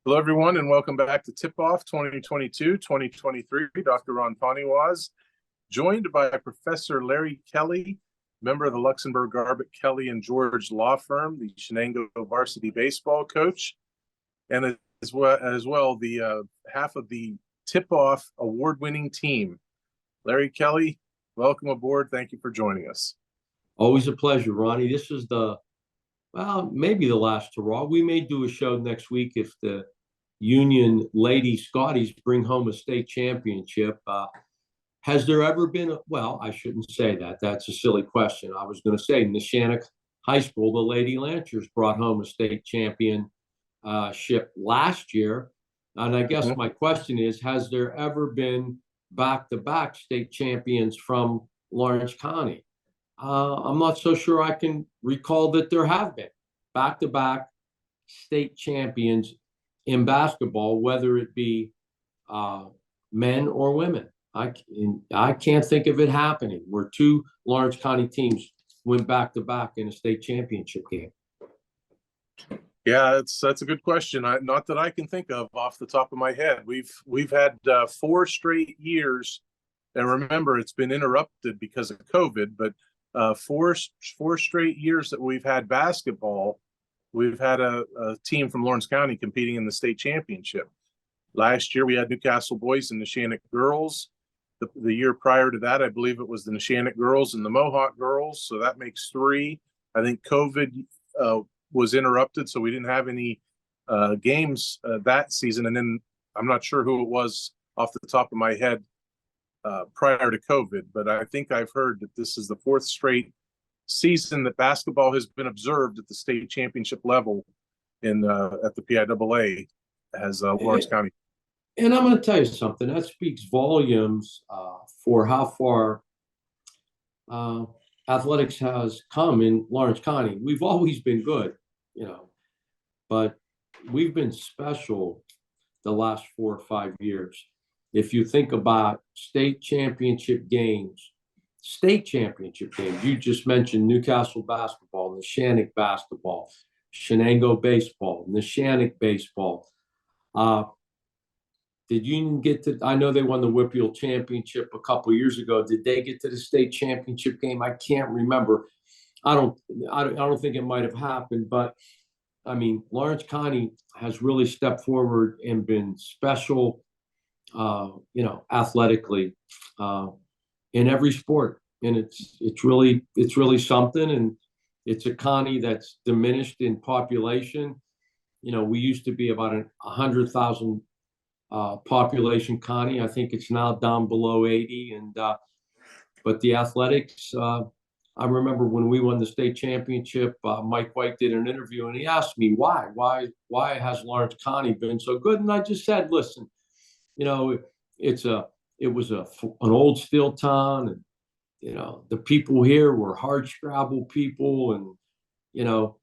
Hello, everyone, and welcome back to Tipoff 2022-2023. Dr. Ron Poniewasz, joined by Professor Larry Kelly, member of the Luxembourg, Garbutt, Kelly, and George law firm, the Shenango varsity baseball coach, and as well the half of the Tipoff award-winning team. Larry Kelly, welcome aboard. Thank you for joining us. Always a pleasure, Ronnie. This is maybe the last hurrah. We may do a show next week if the Union Lady Scotties bring home a state championship. Has there ever been well, I shouldn't say that. That's a silly question. I was going to say Neshannock High School, the Lady Lancers brought home a state championship last year. And I guess my question is, has there ever been back-to-back state champions from Lawrence County? I'm not so sure I can recall that there have been back-to-back state champions in basketball, whether it be men or women. I can't think of it happening where two Lawrence County teams went back-to-back in a state championship game. Yeah, that's a good question. Not that I can think of off the top of my head. We've had 4 straight years, and remember, it's been interrupted because of COVID, but four straight years that we've had basketball, we've had a team from Lawrence County competing in the state championship. Last year, we had Newcastle boys and Neshannock girls. The year prior to that, I believe it was the Neshannock girls and the Mohawk girls. So that makes 3. I think COVID was interrupted, so we didn't have any games that season. And then I'm not sure who it was off the top of my head prior to COVID, but I think I've heard that this is the 4th straight season that basketball has been observed at the state championship level at the PIAA as Lawrence County. And I'm going to tell you something that speaks volumes for how far athletics has come in Lawrence County. We've always been good, but we've been special the last 4 or 5 years. If you think about state championship games, you just mentioned Newcastle basketball, Neshannock basketball, Shenango baseball, Neshannock baseball. Did Union get to? I know they won the Whippeal championship a couple of years ago. Did they get to the state championship game? I can't remember. I don't think it might have happened, but I mean, Lawrence County has really stepped forward and been special, athletically, in every sport. And it's really something. And it's a county that's diminished in population. We used to be about 100,000 population county. I think it's now down below 80. And but the athletics, I remember when we won the state championship, Mike White did an interview and he asked me why has Lawrence County been so good? And I just said, listen, it was an old steel town, and the people here were hard scrabble people, and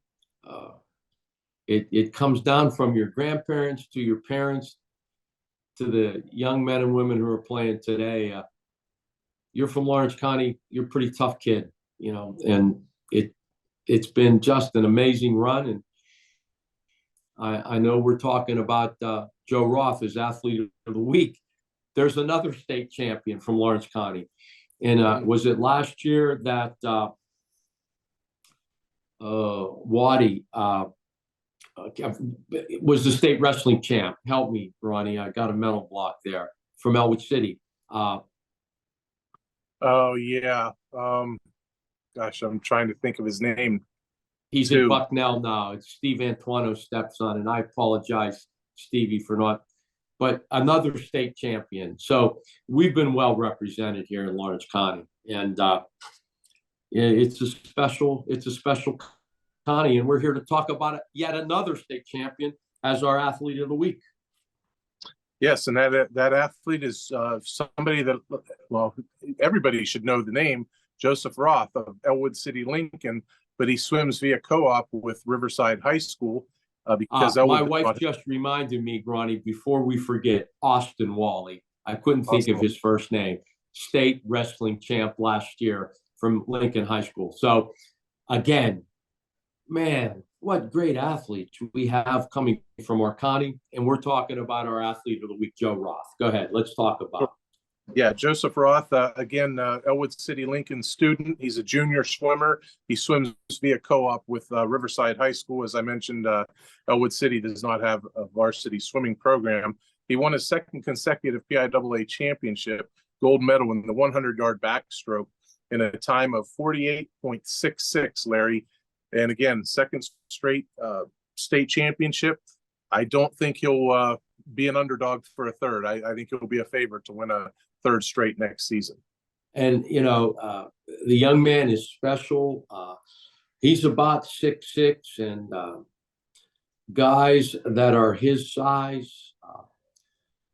it comes down from your grandparents to your parents to the young men and women who are playing today. You're from Lawrence County, you're a pretty tough kid, and it's been just an amazing run. And I know we're talking about Joe Roth as athlete of the week. There's another state champion from Lawrence County. And was it last year that Waddy was the state wrestling champ? Help me, Ronnie. I got a mental block there, from Elwood City. Oh, yeah. Gosh, I'm trying to think of his name. He's in Bucknell now. It's Steve Antuano's stepson, and I apologize, Stevie, for not. But another state champion. So we've been well represented here in Lawrence County, and it's a special county, and we're here to talk about yet another state champion as our athlete of the week. Yes, and that athlete is somebody that, well, everybody should know the name, Joseph Roth of Elwood City, Lincoln, but he swims via co-op with Riverside High School. Because my wife just reminded me, Ronnie, before we forget, Austin Wally. I couldn't think of his first name. State wrestling champ last year from Lincoln High School. So, again, man, what great athletes we have coming from our county. And we're talking about our athlete of the week, Joe Roth. Go ahead. Let's talk about Yeah, Joseph Roth, again, Elwood City Lincoln student. He's a junior swimmer. He swims via co-op with Riverside High School. As I mentioned, Elwood City does not have a varsity swimming program. He won his second consecutive PIAA championship, gold medal in the 100-yard backstroke in a time of 48.66, Larry. And again, second straight state championship. I don't think he'll be an underdog for a third. I think he'll be a favorite to win a third straight next season. And, the young man is special. He's about 6'6", and guys that are his size,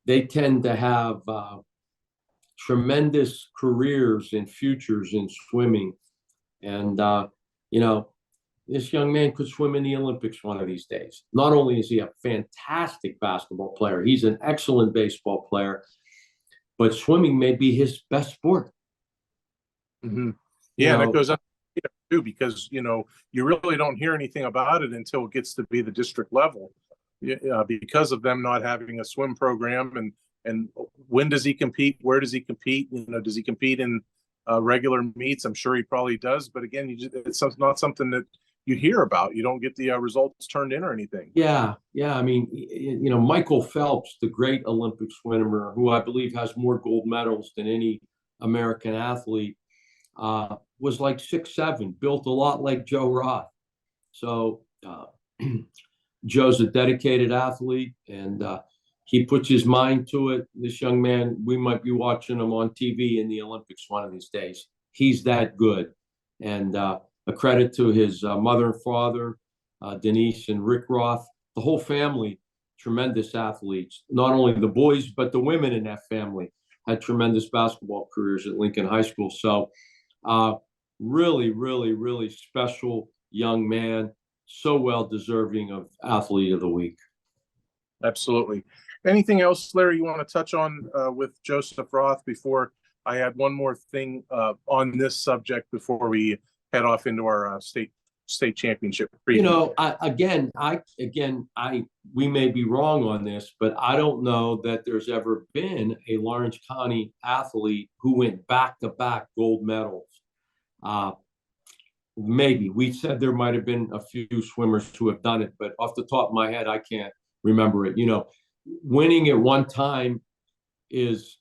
they tend to have tremendous careers and futures in swimming. And, this young man could swim in the Olympics one of these days. Not only is he a fantastic basketball player, he's an excellent baseball player, but swimming may be his best sport. Mm-hmm. Yeah, and it goes up too, because you really don't hear anything about it until it gets to be the district level, because of them not having a swim program. And when does he compete? Where does he compete? Does he compete in regular meets? I'm sure he probably does, but again, it's not something that you hear about. You don't get the results turned in or anything. Yeah. I mean, Michael Phelps, the great Olympic swimmer, who I believe has more gold medals than any American athlete, was like 6'7", built a lot like Joe Roth. So Joe's a dedicated athlete, and he puts his mind to it. This young man, we might be watching him on TV in the Olympics one of these days. He's that good. And a credit to his mother and father, Denise and Rick Roth, the whole family, tremendous athletes. Not only the boys, but the women in that family had tremendous basketball careers at Lincoln High School. So really, really, really special young man, so well deserving of Athlete of the Week. Absolutely. Anything else, Larry, you want to touch on with Joseph Roth before I add one more thing on this subject before we head off into our state championship preview? We may be wrong on this, but I don't know that there's ever been a Lawrence County athlete who went back-to-back gold medals. Maybe we said there might have been a few swimmers who have done it, but off the top of my head, I can't remember it. Winning at one time is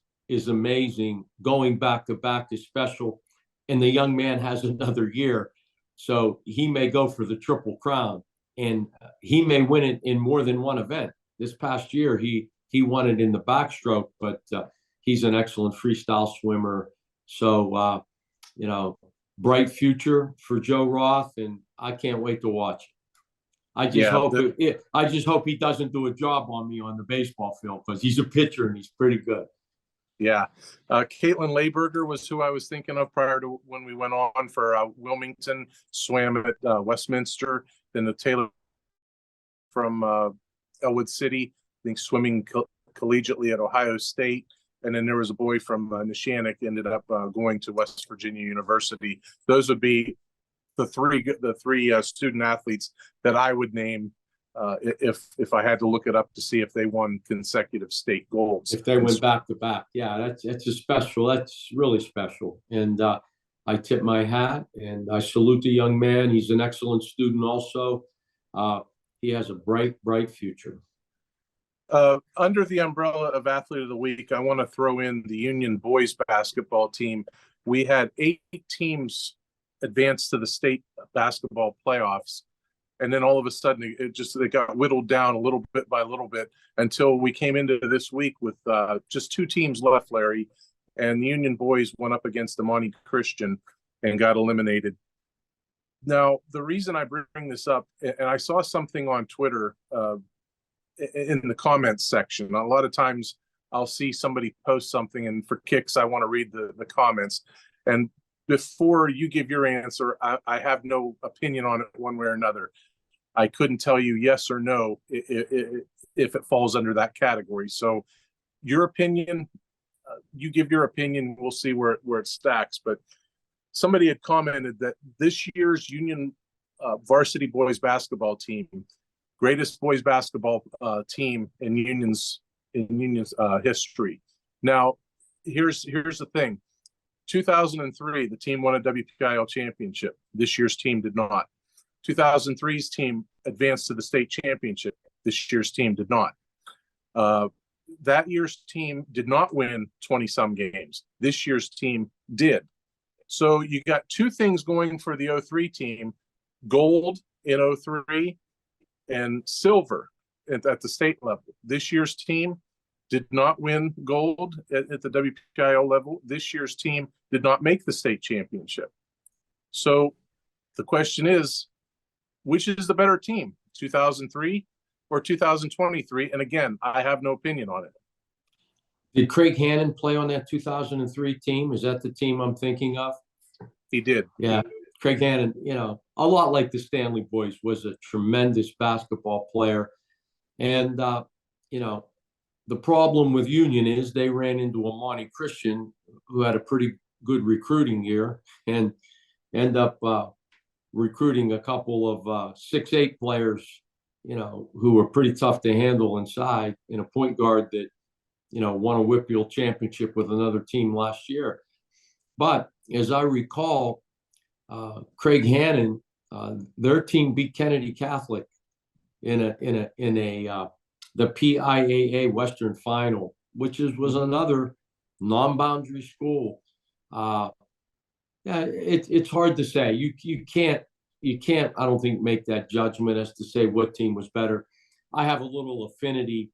amazing. Going back-to-back is special. And the young man has another year, so he may go for the Triple Crown, and he may win it in more than one event. This past year, he won it in the backstroke, but he's an excellent freestyle swimmer. So, bright future for Joe Roth, and I can't wait to watch it. I just hope he doesn't do a job on me on the baseball field, because he's a pitcher and he's pretty good. Yeah. Caitlin Layberger was who I was thinking of prior to when we went on for Wilmington, swam at Westminster. Then the Taylor from Elwood City, I think swimming collegiately at Ohio State. And then there was a boy from Neshannock, ended up going to West Virginia University. Those would be the three student athletes that I would name if I had to look it up to see if they won consecutive state golds. If they went back to back, yeah, that's really special. And I tip my hat and I salute the young man. He's an excellent student also. He has a bright future. Under the umbrella of Athlete of the Week, I want to throw in the Union boys basketball team. We had 8 teams advance to the state basketball playoffs. And then all of a sudden, it got whittled down a little bit by little bit until we came into this week with just 2 teams left, Larry. And the Union boys went up against Amani Christian and got eliminated. Now, the reason I bring this up, and I saw something on Twitter in the comments section. A lot of times I'll see somebody post something, and for kicks, I want to read the comments. And before you give your answer, I have no opinion on it one way or another. I couldn't tell you yes or no if it falls under that category. So your opinion, you give your opinion, we'll see where it stacks. But somebody had commented that this year's Union varsity boys basketball team, greatest boys basketball team in Union's history. Now, here's the thing. 2003, the team won a WPIAL championship. This year's team did not. 2003's team advanced to the state championship. This year's team did not. That year's team did not win 20-some games. This year's team did. So you got two things going for the 03 team, gold in 03 and silver at the state level. This year's team did not win gold at the WPIAL level. This year's team did not make the state championship. So the question is, which is the better team, 2003 or 2023? And again, I have no opinion on it. Did Craig Hannon play on that 2003 team? Is that the team I'm thinking of? He did. Yeah. Craig Hannon, a lot like the Stanley boys, was a tremendous basketball player. And, the problem with Union is they ran into Amani Christian, who had a pretty good recruiting year, and end up recruiting a couple of 6'8" players, who were pretty tough to handle inside, in a point guard that, won a Whitfield championship with another team last year. But as I recall, Craig Hannon, their team beat Kennedy Catholic in the PIAA Western Final, which was another non-boundary school. It's hard to say. You can't, I don't think, make that judgment as to say what team was better. I have a little affinity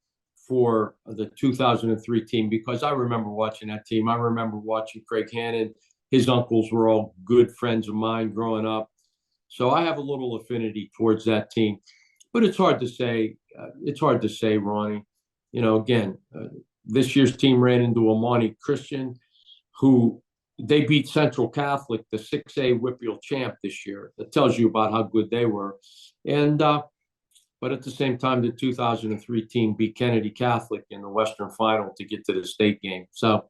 for the 2003 team because I remember watching that team. I remember watching Craig Hannon. His uncles were all good friends of mine growing up. So I have a little affinity towards that team. But it's hard to say. Ronnie. Again, this year's team ran into Amani Christian, who they beat Central Catholic, the 6A Whitfield champ this year. That tells you about how good they were. And but at the same time, the 2003 team beat Kennedy Catholic in the Western Final to get to the state game. So,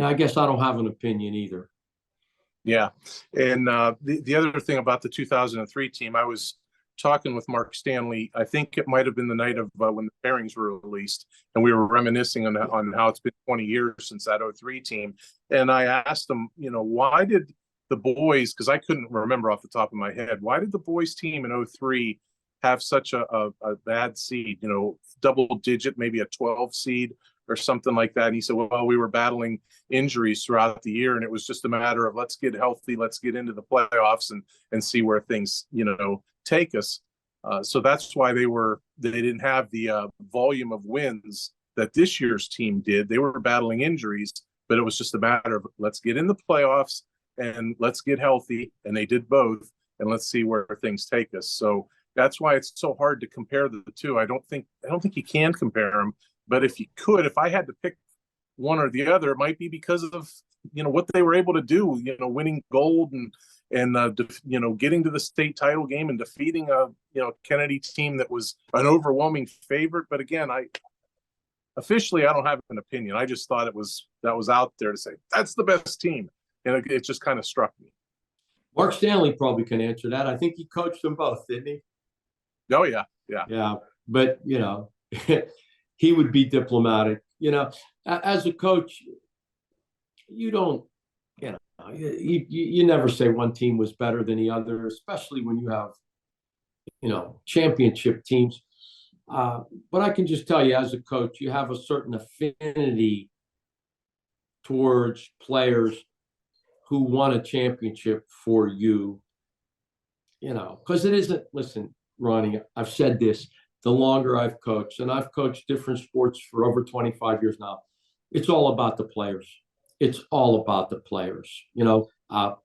I guess I don't have an opinion either. Yeah. And the other thing about the 2003 team, I was talking with Mark Stanley. I think it might have been the night of when the pairings were released, and we were reminiscing on how it's been 20 years since that 03 team. And I asked him, why did the boys, because I couldn't remember off the top of my head, why did the boys team in 03 have such a bad seed, double digit, maybe a 12 seed or something like that? And he said, well, we were battling injuries throughout the year, and it was just a matter of let's get healthy, let's get into the playoffs and see where things, take us. So that's why they didn't have the volume of wins that this year's team did. They were battling injuries, but it was just a matter of let's get in the playoffs and let's get healthy. And they did both, and let's see where things take us. So that's why it's so hard to compare the two. I don't think you can compare them, but if you could, if I had to pick one or the other, it might be because of, what they were able to do, winning gold and getting to the state title game and defeating a, Kennedy team that was an overwhelming favorite. But again, I don't have an opinion. I just thought that was out there to say that's the best team. And it just kind of struck me. Mark Stanley probably can answer that. I think he coached them both, didn't he? Oh, yeah. Yeah. But, he would be diplomatic. As a coach, you don't, you never say one team was better than the other, especially when you have, championship teams. But I can just tell you, as a coach, you have a certain affinity towards players who won a championship for you, because it isn't, listen, Ronnie, I've said this, the longer I've coached, and I've coached different sports for over 25 years now, it's all about the players. It's all about the players. And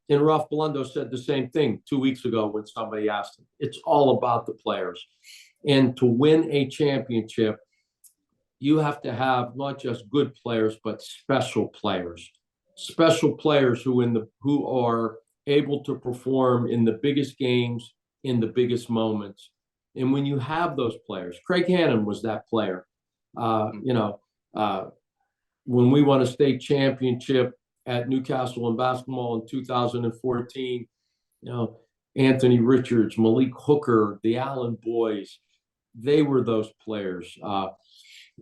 Ralph Bellendo said the same thing 2 weeks ago when somebody asked him. It's all about the players. And to win a championship, you have to have not just good players, but special players. Special players who are able to perform in the biggest games, in the biggest moments. And when you have those players, Craig Hannon was that player. When we won a state championship at Newcastle in basketball in 2014, Anthony Richards, Malik Hooker, the Allen boys. They were those players.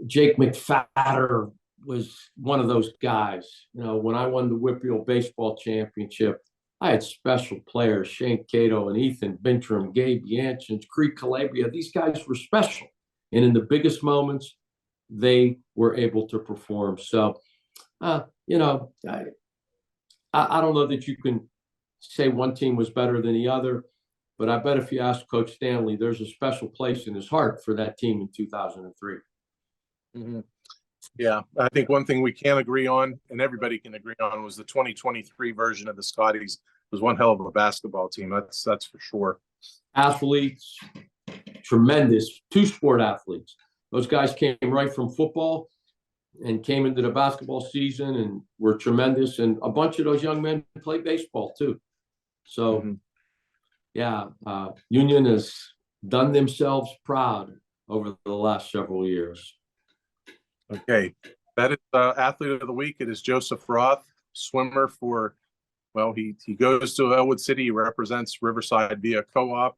Jake McFadder was one of those guys. You know, when I won the Whitfield Baseball Championship, I had special players, Shane Cato and Ethan Bintram, Gabe Yanchin, Creek Calabria. These guys were special. And in the biggest moments, they were able to perform. So, you know, I don't know that you can say one team was better than the other, but I bet if you ask Coach Stanley, there's a special place in his heart for that team in 2003. Mm-hmm. Yeah, I think one thing we can agree on, and everybody can agree on, was the 2023 version of the Scotties was one hell of a basketball team. That's for sure. Athletes, tremendous, two-sport athletes. Those guys came right from football and came into the basketball season and were tremendous. And a bunch of those young men played baseball too. So, yeah, Union has done themselves proud over the last several years. Okay, that is athlete of the week. It is Joseph Roth, swimmer for, well, he goes to Elwood City. He represents Riverside via co-op,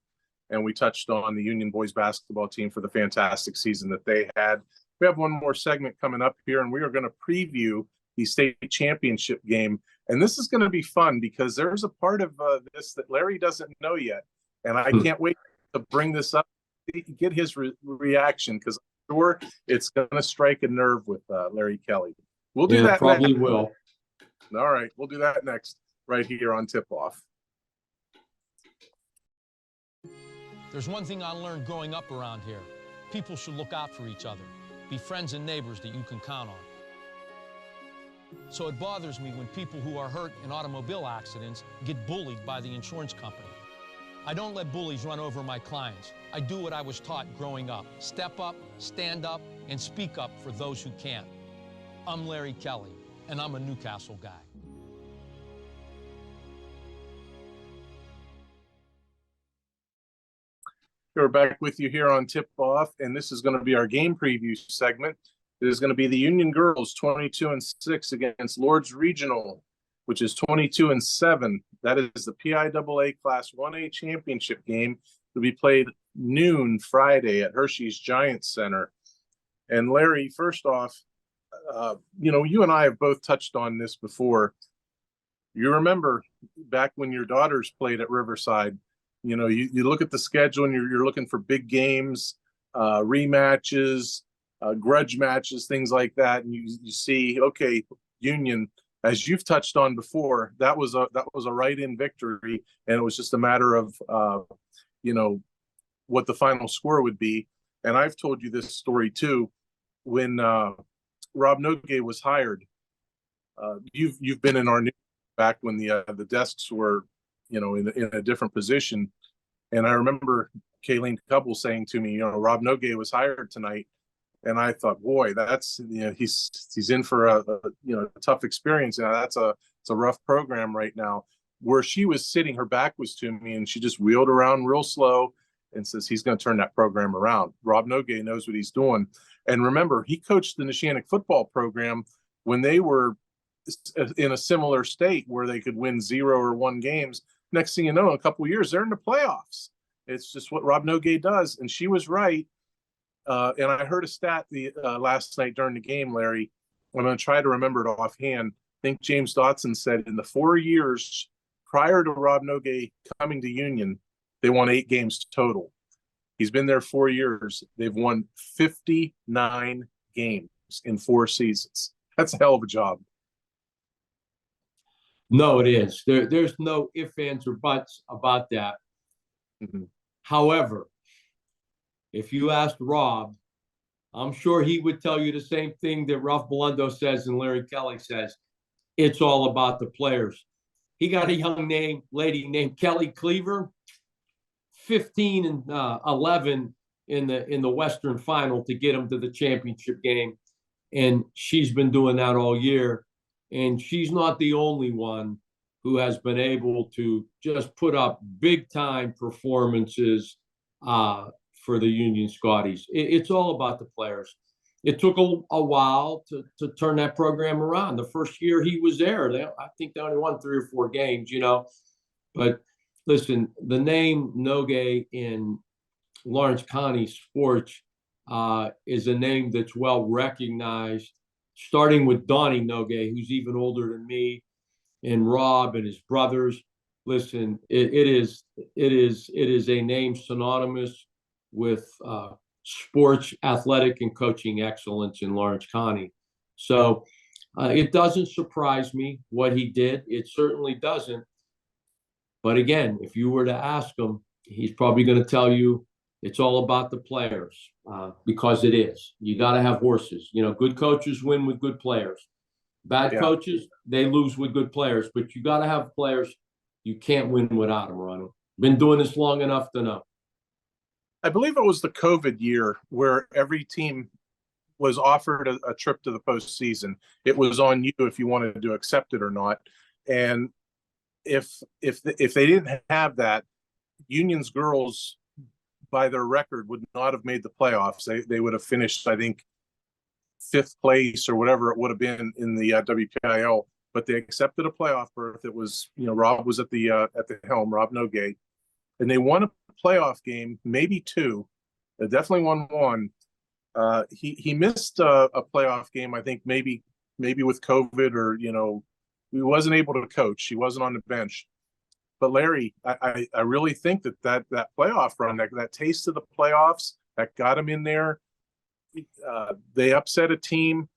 and we touched on the Union boys basketball team for the fantastic season that they had. We have one more segment coming up here, and we are going to preview the state championship game. And this is going to be fun because there's a part of this that Larry doesn't know yet, and I can't wait to bring this up, get his reaction, because sure it's going to strike a nerve with Larry Kelly. We'll do that probably next. Will. All right, we'll do that next right here on Tip Off. There's one thing I learned growing up around here. People should look out for each other, be friends and neighbors that you can count on. So it bothers me when people who are hurt in automobile accidents get bullied by the insurance company. I don't let bullies run over my clients. I do what I was taught growing up. Step up, stand up, and speak up for those who can't. I'm Larry Kelly, and I'm a Newcastle guy. We're back with you here on Tip Off, and this is going to be our game preview segment. It is going to be the Union girls 22-6 against Lord's Regional, which is 22-7. That is the PIAA Class 1A championship game to be played noon Friday at Hershey's Giant Center. And Larry, first off, you know, you and I have both touched on this before. You remember back when your daughters played at Riverside, you know, you look at the schedule and you're looking for big games, rematches, grudge matches, things like that. And you see, okay, Union, as you've touched on before, that was a write-in victory, and it was just a matter of you know, what the final score would be. And I've told you this story too. When Rob Nogue was hired, you've been in our new back when the desks were, you know, in a different position. And I remember Kayleen Cubble saying to me, you know, Rob Nogue was hired tonight. And I thought, boy, that's, you know, he's in for a you know, a tough experience. Now it's a rough program right now. Where she was sitting, her back was to me, and she just wheeled around real slow and says he's going to turn that program around. Rob Nogue knows what he's doing. And remember, he coached the Neshannock football program when they were in a similar state where they could win 0 or 1 games. Next thing you know, in a couple of years, they're in the playoffs. It's just what Rob Nogue does. And she was right. And I heard a stat last night during the game, Larry. I'm going to try to remember it offhand. I think James Dotson said in the 4 years prior to Rob Nogue coming to Union, they won 8 games total. He's been there 4 years. They've won 59 games in 4 seasons. That's a hell of a job. No, it is. There's no ifs, ands, or buts about that. Mm-hmm. However, if you asked Rob, I'm sure he would tell you the same thing that Ralph Belundo says and Larry Kelly says. It's all about the players. He got a young lady named Kelly Cleaver, 15 and 11 in the Western Final to get him to the championship game, and she's been doing that all year. And she's not the only one who has been able to just put up big time performances for the Union Scotties. It's all about the players. It took a while to turn that program around. The first year he was there, I think they only won 3 or 4 games, you know. But listen, the name Noge in Lawrence County sports is a name that's well recognized, starting with Donnie Noge, who's even older than me, and Rob and his brothers. Listen, it is a name synonymous with sports, athletic, and coaching excellence in Lawrence County. So it doesn't surprise me what he did. It certainly doesn't. But again, if you were to ask him, he's probably going to tell you it's all about the players, because it is. You got to have horses. You know, good coaches win with good players. Bad coaches, they lose with good players. But you got to have players. You can't win without them, Ronald. Been doing this long enough to know. I believe it was the COVID year where every team was offered a trip to the postseason. It was on you if you wanted to accept it or not. And if they didn't have that, Union's girls, by their record, would not have made the playoffs. They would have finished, I think, 5th place or whatever it would have been in the WPIAL. But they accepted a playoff berth. It was, Rob was at the helm, Rob Nogay, and they won a playoff game, maybe 2. They definitely won 1. He missed a playoff game, I think, maybe with COVID, or he wasn't able to coach. He wasn't on the bench. But Larry, I really think that playoff run, that taste of the playoffs, that got him in there. They upset a team,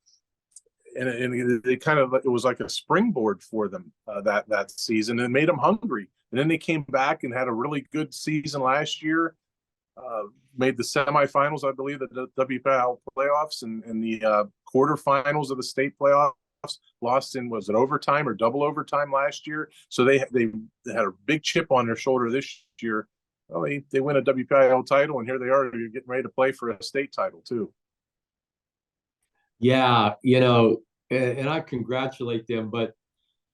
and it was like a springboard for them that season, and it made them hungry. And then they came back and had a really good season last year. Made the semifinals, I believe, the WPIAL playoffs, and the quarterfinals of the state playoffs. Lost in, was it overtime or double overtime last year? So they had a big chip on their shoulder this year. Well, they win a WPIAL title, and here they are, you're getting ready to play for a state title too. Yeah, and I congratulate them, but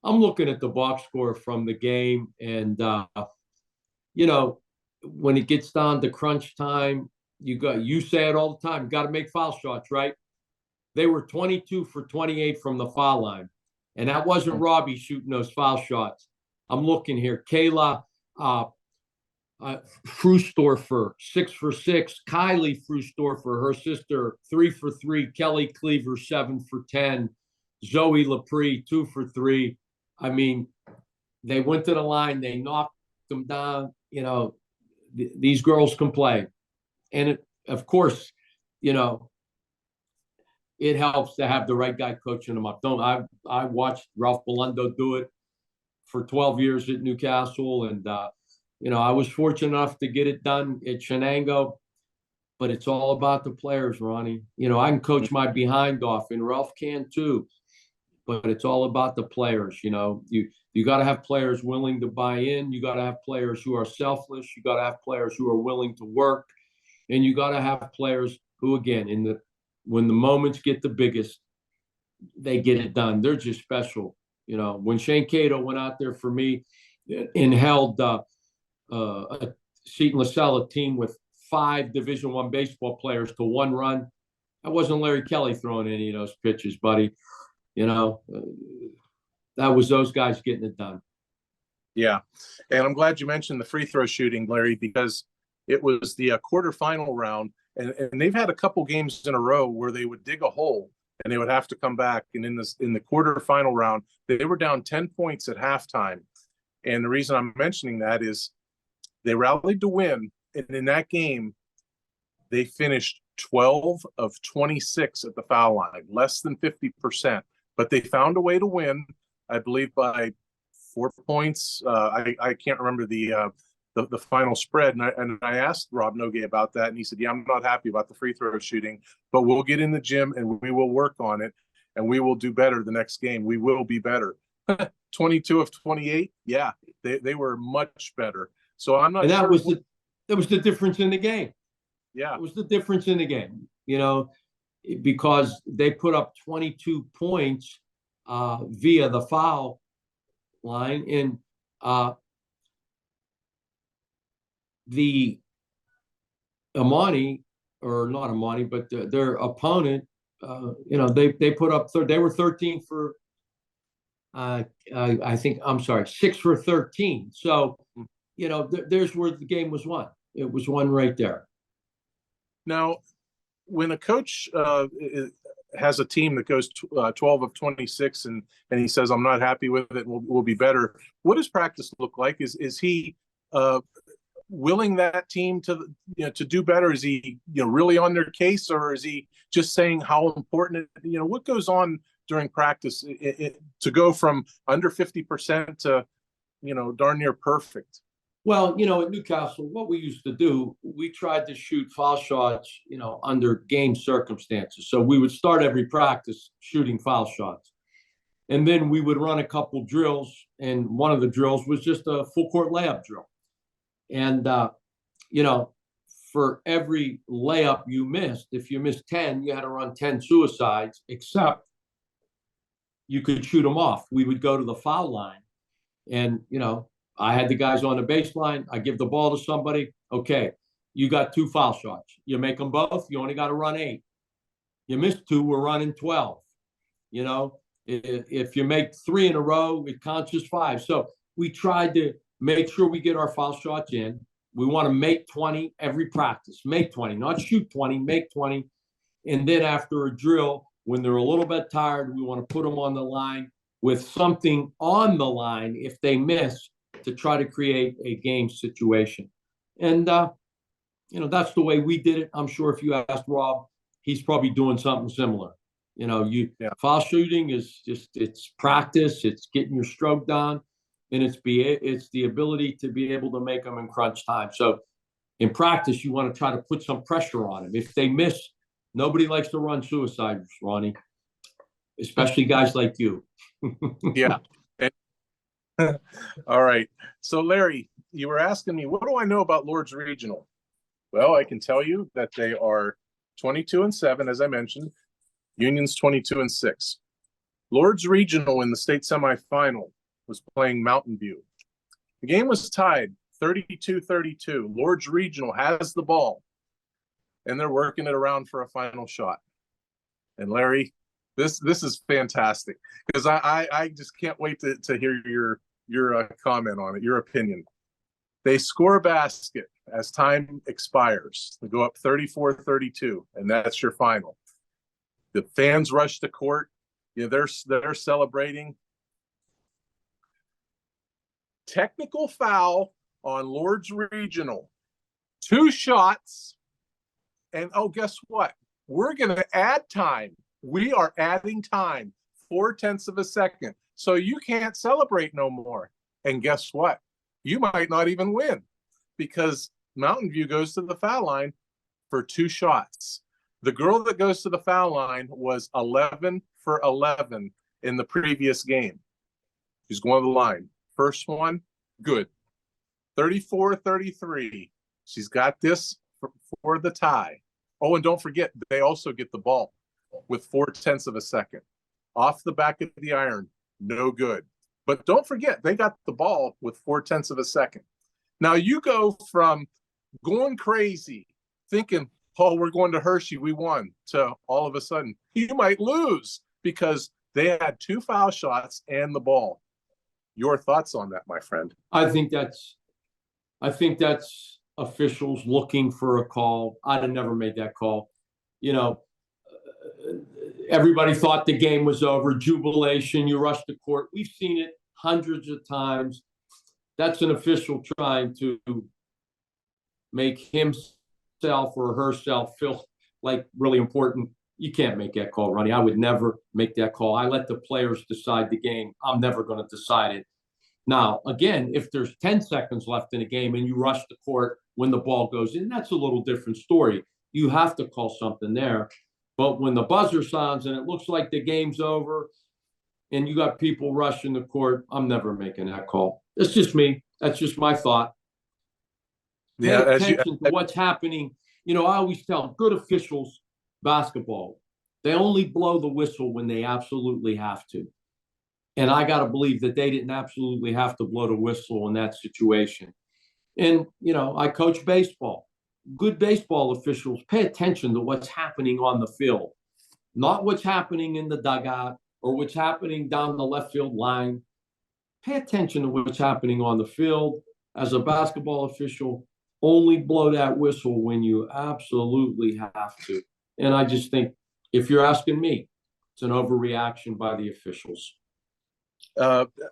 I'm looking at the box score from the game, and when it gets down to crunch time, you say it all the time, you got to make foul shots, right? They were 22 for 28 from the foul line, and that wasn't Robbie shooting those foul shots. I'm looking here. Kayla Frustorfer, 6 for 6. Kylie Frustorfer, her sister, 3 for 3. Kelly Cleaver, 7 for 10. Zoe Lepre, 2 for 3. I mean, they went to the line. They knocked them down. These girls can play. And of course, it helps to have the right guy coaching them up. I watched Ralph Belundo do it for 12 years at Newcastle, and I was fortunate enough to get it done at Shenango. But it's all about the players, Ronnie. I can coach my behind off, and Ralph can too. But it's all about the players. You got to have players willing to buy in. You got to have players who are selfless. You got to have players who are willing to work, and you got to have players who, again, when the moments get the biggest, they get it done. They're just special. When Shane Cato went out there for me and held Seton LaSalle, a team with 5 Division I baseball players, to 1 run, that wasn't Larry Kelly throwing any of those pitches, buddy. That was those guys getting it done. Yeah, and I'm glad you mentioned the free throw shooting, Larry, because it was the quarterfinal round. And they've had a couple games in a row where they would dig a hole and they would have to come back. And in the quarterfinal round, they were down 10 points at halftime. And the reason I'm mentioning that is they rallied to win. And in that game, they finished 12 of 26 at the foul line, less than 50%. But they found a way to win, I believe, by 4 points. I can't remember the final spread, and I asked Rob Nogay about that, and he said, "Yeah, I'm not happy about the free throw shooting, but we'll get in the gym and we will work on it, and we will do better the next game. We will be better." 22 of 28, yeah, they were much better. So I'm not. And sure that was the difference in the game. Yeah, it was the difference in the game. Because they put up 22 points via the foul line, and the Amani, or not Amani, but their opponent, they put up they were 13 for I think, I'm sorry, 6 for 13. So there's where the game was won. It was won right there. Now, when a coach has a team that goes 12 of 26 and he says, I'm not happy with it, we'll be better, what does practice look like? Is he willing that team to do better? Is he really on their case, or is he just saying how important what goes on during practice to go from under 50% to darn near perfect? Well, at Newcastle, what we used to do, we tried to shoot foul shots, under game circumstances. So we would start every practice shooting foul shots. And then we would run a couple drills, and one of the drills was just a full court layup drill. And, for every layup you missed, if you missed 10, you had to run 10 suicides, except you could shoot them off. We would go to the foul line, and, I had the guys on the baseline. I give the ball to somebody. Okay, you got 2 foul shots. You make them both, you only got to run 8. You missed 2, we're running 12. If you make 3 in a row, it counts as 5. So we tried to make sure we get our foul shots in. We want to make 20 every practice. Make 20, not shoot 20, make 20. And then after a drill, when they're a little bit tired, we want to put them on the line with something on the line if they miss, to try to create a game situation. And, that's the way we did it. I'm sure if you asked Rob, he's probably doing something similar. Foul shooting is it's practice, it's getting your stroke down, and it's the ability to be able to make them in crunch time. So in practice, you want to try to put some pressure on them. If they miss, nobody likes to run suicides, Ronnie, especially guys like you. Yeah. All right. So, Larry, you were asking me, what do I know about Lourdes Regional? Well, I can tell you that they are 22-7, as I mentioned. Union's 22-6. Lourdes Regional in the state semifinal was playing Mountain View. The game was tied 32-32. Lourdes Regional has the ball, and they're working it around for a final shot. And Larry, this is fantastic, because I just can't wait to hear your comment on it, your opinion. They score a basket as time expires. They go up 34-32, and that's your final. The fans rush the court. They're celebrating. Technical foul on Lourdes Regional. 2 shots, and guess what? We're going to add time. We are adding time, 0.4 of a second. So you can't celebrate no more. And guess what? You might not even win, because Mountain View goes to the foul line for 2 shots. The girl that goes to the foul line was 11 for 11 in the previous game. She's going to the line. First one, good. 34-33. She's got this for the tie. Oh, and don't forget, they also get the ball with 0.4 of a second. Off the back of the iron, no good. But don't forget, they got the ball with 0.4 of a second. Now you go from going crazy, thinking, oh, we're going to Hershey, we won, to all of a sudden, you might lose because they had 2 foul shots and the ball. Your thoughts on that, my friend? I think that's officials looking for a call. I'd have never made that call. Everybody thought the game was over. Jubilation, you rush the court. We've seen it hundreds of times. That's an official trying to make himself or herself feel like really important. You can't make that call, Ronnie. I would never make that call. I let the players decide the game. I'm never going to decide it. Now, again, if there's 10 seconds left in a game and you rush the court when the ball goes in, that's a little different story. You have to call something there. But when the buzzer sounds and it looks like the game's over and you got people rushing the court, I'm never making that call. It's just me. That's just my thought. Pay attention to what's happening. I always tell good officials, basketball, they only blow the whistle when they absolutely have to. And I got to believe that they didn't absolutely have to blow the whistle in that situation. And, I coach baseball. Good baseball officials pay attention to what's happening on the field, not what's happening in the dugout or what's happening down the left field line. Pay attention to what's happening on the field. as a basketball official, only blow that whistle when you absolutely have to. And I just think, if you're asking me, it's an overreaction by the officials.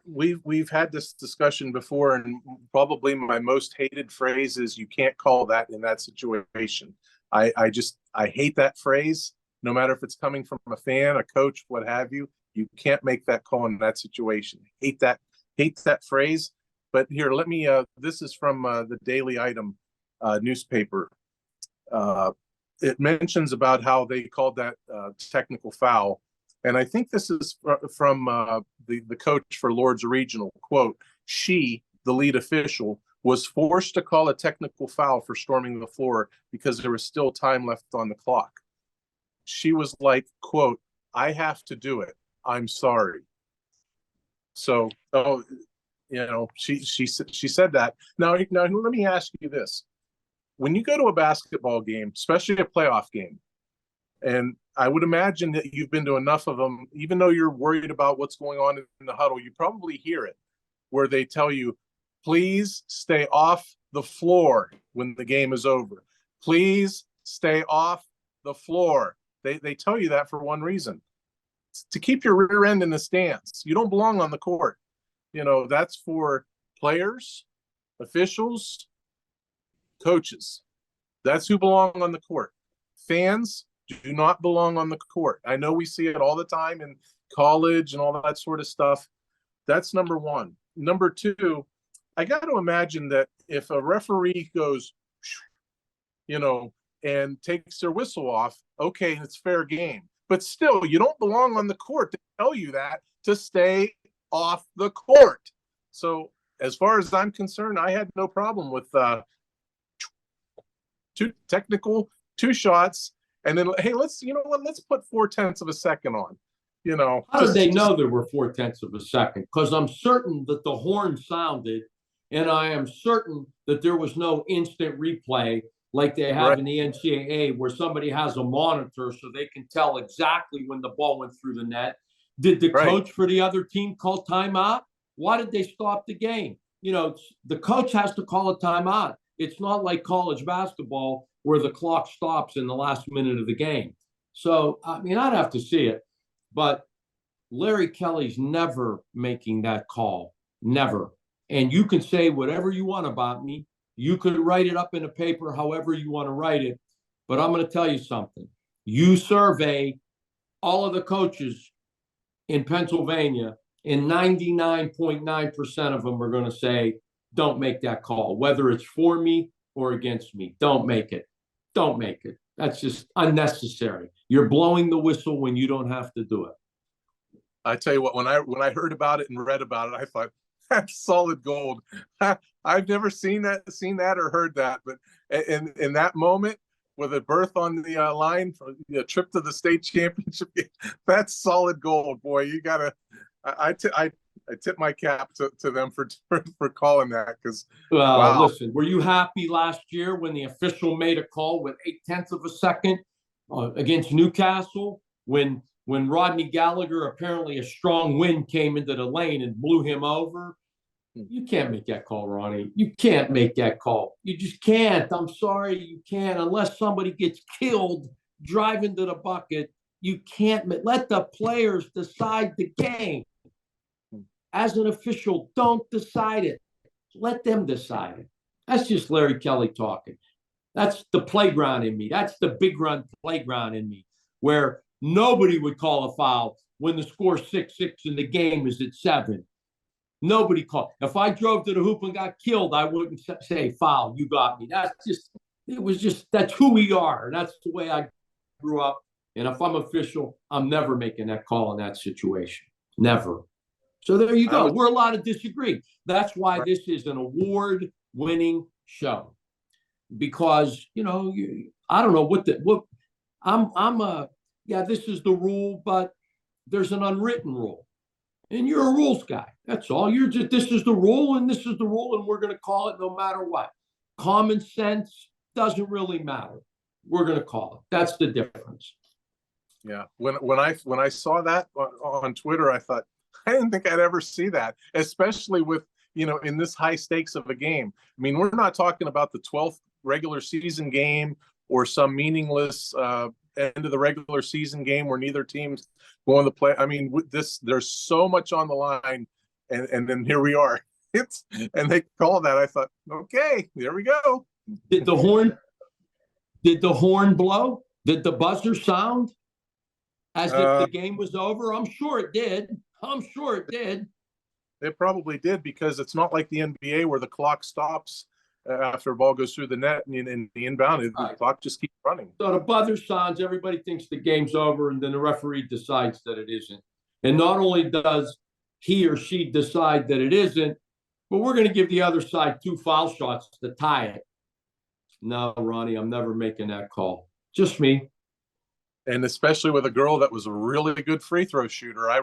We've had this discussion before, and probably my most hated phrase is "you can't call that in that situation." I hate that phrase. No matter if it's coming from a fan, a coach, what have you, you can't make that call in that situation. Hate that phrase. But here, let me. This is from the Daily Item newspaper. It mentions about how they called that technical foul. And I think this is from the coach for Lord's Regional. Quote, she, the lead official, was forced to call a technical foul for storming the floor because there was still time left on the clock. She was like, quote, I have to do it. I'm sorry. So, she said that. Now, let me ask you this. When you go to a basketball game, especially a playoff game, and I would imagine that you've been to enough of them, even though you're worried about what's going on in the huddle, you probably hear it where they tell you, please stay off the floor when the game is over. Please stay off the floor. They tell you that for one reason, to keep your rear end in the stands. You don't belong on the court. That's for players, officials, coaches. That's who belong on the court. Fans do not belong on the court. I know we see it all the time in college and all that sort of stuff. That's number one. Number two, I got to imagine that if a referee goes, and takes their whistle off, okay, it's fair game. But still, you don't belong on the court. To tell you that, to stay off the court. So as far as I'm concerned, I had no problem with two shots. And then, hey, let's put 0.4 of a second on. How did they know there were 0.4 of a second? Because I'm certain that the horn sounded, and I am certain that there was no instant replay like they have in the NCAA, where somebody has a monitor so they can tell exactly when the ball went through the net. Did the coach for the other team call timeout? Why did they stop the game? The coach has to call a timeout. It's not like college basketball where the clock stops in the last minute of the game. So, I'd have to see it. But Larry Kelly's never making that call. Never. And you can say whatever you want about me. You could write it up in a paper however you want to write it. But I'm going to tell you something. You survey all of the coaches in Pennsylvania, and 99.9% of them are going to say, don't make that call, whether it's for me or against me. Don't make it. Don't make it. That's just unnecessary. You're blowing the whistle when you don't have to do it. I tell you what, when I heard about it and read about it, I thought, that's solid gold. I've never seen that or heard that, but in that moment, with a berth on the line for the trip to the state championship, that's solid gold, boy. You gotta. I tip my cap to them for calling that, because wow. Listen, were you happy last year when the official made a call with 0.8 of a second against Newcastle when Rodney Gallagher, apparently a strong wind came into the lane and blew him over? You can't make that call, Ronnie. You can't make that call. You just can't. I'm sorry, you can't. Unless somebody gets killed driving to the bucket, you can't. Let the players decide the game. As an official, don't decide it. Let them decide it. That's just Larry Kelly talking. That's the playground in me. That's the big run playground in me, where nobody would call a foul when the score's 6-6 and the game is at 7. Nobody called. If I drove to the hoop and got killed, I wouldn't say, foul, you got me. That's who we are. That's the way I grew up. And if I'm official, I'm never making that call in that situation. Never. So there you go. We're allowed to disagree. That's why this is an award-winning show. Because, I don't know this is the rule, but there's an unwritten rule. And you're a rules guy. That's all. This is the rule, and this is the rule, and we're going to call it no matter what. Common sense doesn't really matter. We're going to call it. That's the difference. Yeah. When I saw that on Twitter, I thought, I didn't think I'd ever see that, especially with in this high stakes of a game. I mean, we're not talking about the 12th regular season game or some meaningless end of the regular season game where neither team's going to play. I mean, with this, there's so much on the line, and then here we are. And they call that. I thought, okay, there we go. Did the horn blow? Did the buzzer sound as if the game was over? I'm sure it did. It probably did, because it's not like the NBA where the clock stops after a ball goes through the net and the inbound. The clock just keeps running. So the buzzer sounds, everybody thinks the game's over, and then the referee decides that it isn't. And not only does he or she decide that it isn't, but we're going to give the other side 2 foul shots to tie it. No, Ronnie, I'm never making that call. Just me. And especially with a girl that was a really good free throw shooter. I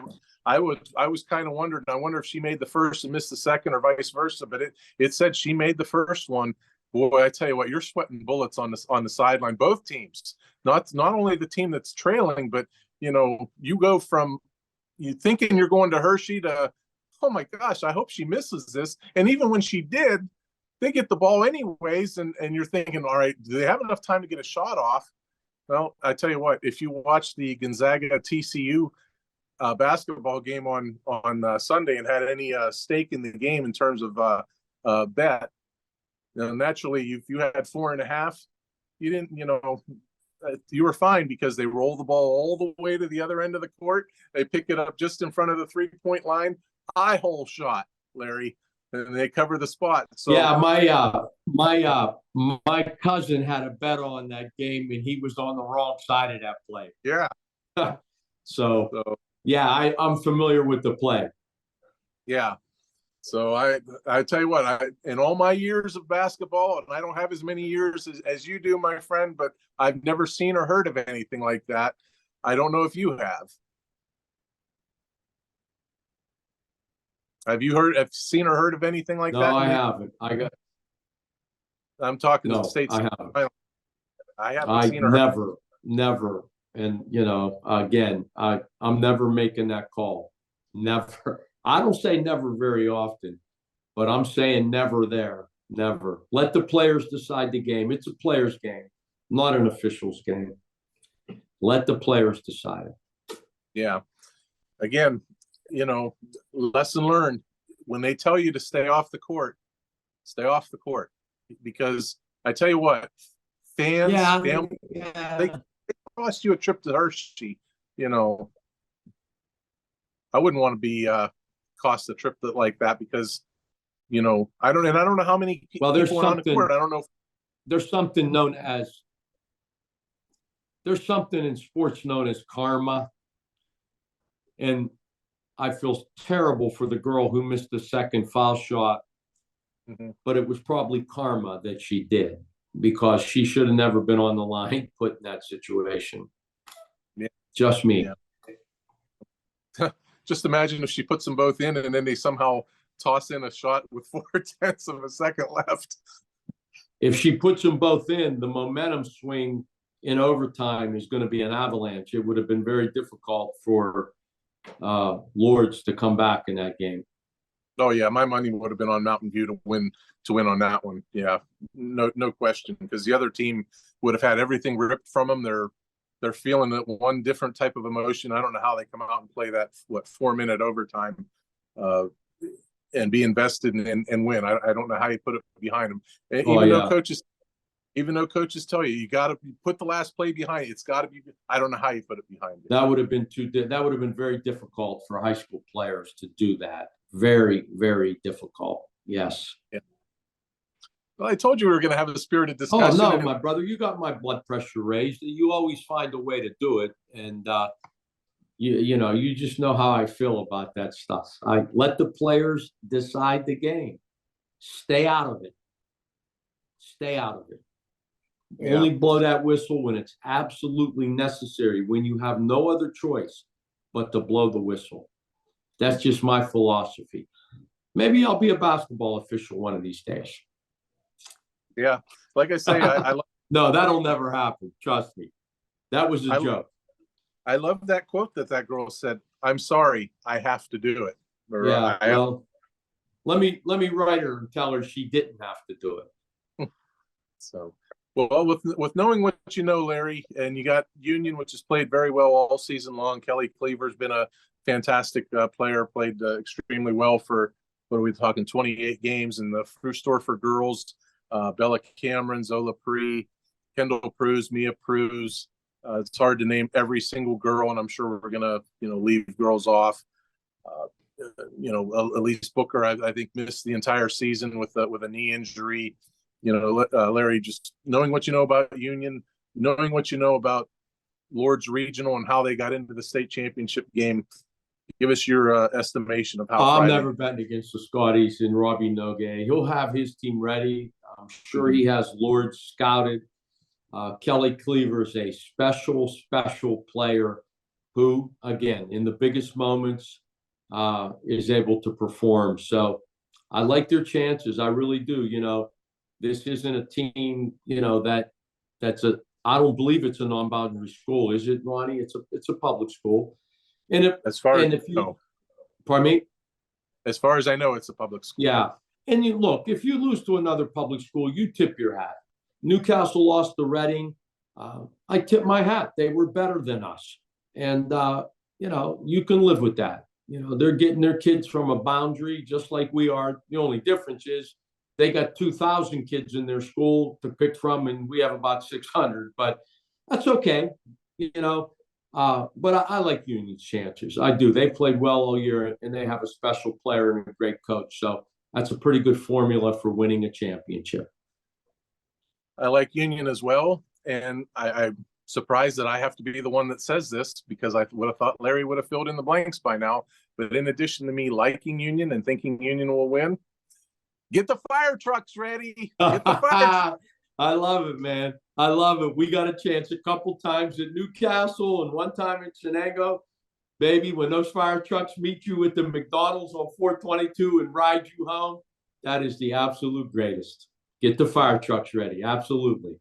was kind of wondering. I wonder if she made the first and missed the second, or vice versa. But it said she made the first one. Boy, I tell you what, you're sweating bullets on the sideline. Both teams, not only the team that's trailing, but you go from you thinking you're going to Hershey to, oh my gosh, I hope she misses this. And even when she did, they get the ball anyways, and you're thinking, all right, do they have enough time to get a shot off? Well, I tell you what, if you watch the Gonzaga TCU basketball game on Sunday and had any stake in the game in terms of bet, naturally, if you had 4.5, you didn't, you were fine, because they roll the ball all the way to the other end of the court. They pick it up just in front of the 3-point line. Eye hole shot, Larry, and they cover the spot. So yeah, my cousin had a bet on that game, and he was on the wrong side of that play. Yeah. So yeah, I'm familiar with the play. Yeah. So I tell you what, in all my years of basketball, and I don't have as many years as you do, my friend, but I've never seen or heard of anything like that. I don't know if you have. Have you seen or heard of anything like that? No, I haven't. I'm talking no, the States. I haven't. I haven't seen or heard. Never. And again, I'm never making that call. Never. I don't say never very often, but I'm saying never there. Never. Let the players decide the game. It's a players' game, not an official's game. Let the players decide it. Yeah. Again, lesson learned. When they tell you to stay off the court, stay off the court. Because I tell you what, fans, family, they cost you a trip to Hershey. I wouldn't want to be cost a trip like that, because I don't know how many people there's are on the court. I don't know. There's something in sports known as karma, and I feel terrible for the girl who missed the second foul shot, but it was probably karma that she did, because she should have never been on the line put in that situation. Yeah. Just me. Yeah. Just imagine if she puts them both in, and then they somehow toss in a shot with 0.4 of a second left. If she puts them both in, the momentum swing in overtime is going to be an avalanche. It would have been very difficult for Lords to come back in that game. Oh yeah, my money would have been on Mountain View to win on that one. Yeah, no question, because the other team would have had everything ripped from them. They're feeling that one different type of emotion. I don't know how they come out and play that 4-minute overtime and be invested and win. I don't know how you put it behind them. Even though coaches tell you got to put the last play behind it, it's got to be. I don't know how you put it behind it. That would have been very difficult for high school players to do that. Very, very difficult. Yes. Yeah. Well, I told you we were going to have a spirited discussion. Oh no, my brother, you got my blood pressure raised. You always find a way to do it, and you just know how I feel about that stuff. I let the players decide the game. Stay out of it. Stay out of it. Yeah. Only blow that whistle when it's absolutely necessary, when you have no other choice but to blow the whistle. That's just my philosophy. Maybe I'll be a basketball official one of these days. Yeah. Like I say, I love. No, that'll never happen. Trust me. That was a joke. I love that quote that girl said, "I'm sorry, I have to do it." Or, yeah. Let me write her and tell her she didn't have to do it. So, well, with knowing what you know, Larry, and you got Union, which has played very well all season long. Kelly Cleaver's been a fantastic player, played extremely well for, what are we talking, 28 games in the Fruit Store for girls. Bella Cameron, Zola Pree, Kendall Pruz, Mia Pruz. It's hard to name every single girl, and I'm sure we're gonna, leave girls off. Elise Booker, I think, missed the entire season with a knee injury. Larry, just knowing what you know about Union, knowing what you know about Lord's Regional and how they got into the state championship game, give us your estimation of how. I'm never betting against the Scotties and Robbie Nogue. He'll have his team ready. I'm sure he has Lord scouted. Kelly Cleaver is a special player who, again, in the biggest moments, is able to perform. So I like their chances. I really do. This isn't a team, I don't believe it's a non-boundary school. Is it, Ronnie? It's a public school. And pardon me? As far as I know, it's a public school. Yeah. And look, if you lose to another public school, you tip your hat. Newcastle lost to Reading. I tip my hat. They were better than us. And, you can live with that. They're getting their kids from a boundary just like we are. The only difference is they got 2,000 kids in their school to pick from, and we have about 600. But that's okay, But I like Union's chances. I do. They played well all year, and they have a special player and a great coach. So that's a pretty good formula for winning a championship. I like Union as well, and I'm surprised that I have to be the one that says this, because I would have thought Larry would have filled in the blanks by now. But in addition to me liking Union and thinking Union will win, get the fire trucks ready. Get the fire I love it, man. I love it. We got a chance a couple times at Newcastle and one time in Shenango. Baby, when those fire trucks meet you at the McDonald's on 422 and ride you home, that is the absolute greatest. Get the fire trucks ready. Absolutely.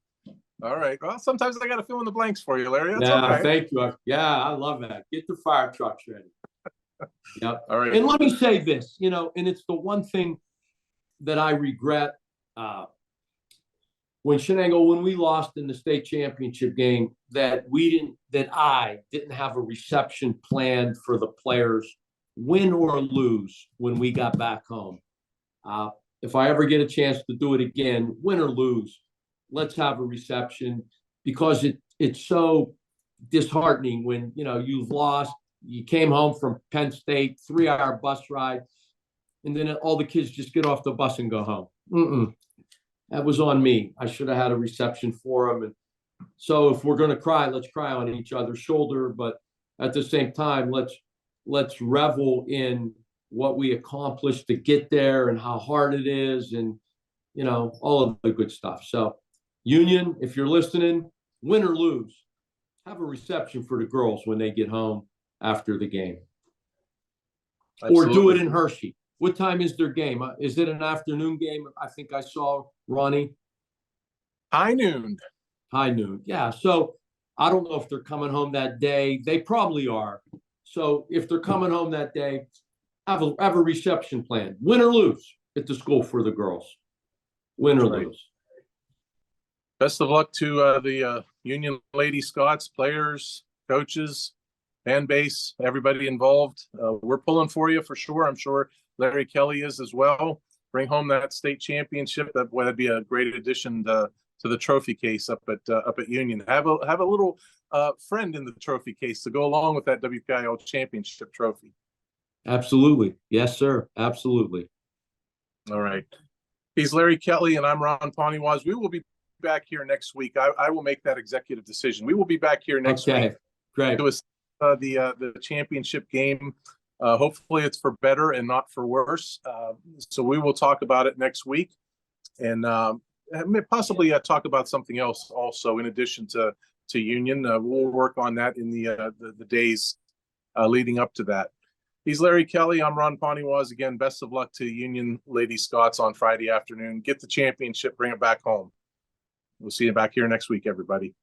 All right. Well, sometimes I got to fill in the blanks for you, Larry. That's okay. Thank you. Yeah, I love that. Get the fire trucks ready. Yep. All right. And let me say this, and it's the one thing that I regret when we lost in the state championship game, that I didn't have a reception planned for the players, win or lose, when we got back home. If I ever get a chance to do it again, win or lose, let's have a reception, because it's so disheartening when, you've lost, you came home from Penn State, 3-hour bus ride, and then all the kids just get off the bus and go home. That was on me. I should have had a reception for them. And so if we're going to cry, let's cry on each other's shoulder. But at the same time, let's revel in what we accomplished to get there and how hard it is, and, all of the good stuff. So Union, if you're listening, win or lose, have a reception for the girls when they get home after the game. Absolutely. Or do it in Hershey. What time is their game? Is it an afternoon game? I think I saw, Ronnie. High noon. Yeah. So I don't know if they're coming home that day. They probably are. So if they're coming home that day, have a reception plan. Win or lose at the school for the girls. Win or lose. Best of luck to the Union Lady Scots, players, coaches, fan base, everybody involved. We're pulling for you for sure. I'm sure Larry Kelly is as well. Bring home that state championship. That'd be a great addition to the trophy case up at Union. Have a little friend in the trophy case to go along with that WPIAA championship trophy. Absolutely. Yes, sir. Absolutely. All right. He's Larry Kelly, and I'm Ron Poniewasz. We will be back here next week. I will make that executive decision. We will be back here next week. Great. To the championship game. Hopefully it's for better and not for worse. So we will talk about it next week, and possibly talk about something else also in addition to Union. We'll work on that in the days leading up to that. He's Larry Kelly. I'm Ron Poniewasz. Again, best of luck to Union Lady Scots on Friday afternoon. Get the championship, bring it back home. We'll see you back here next week, everybody.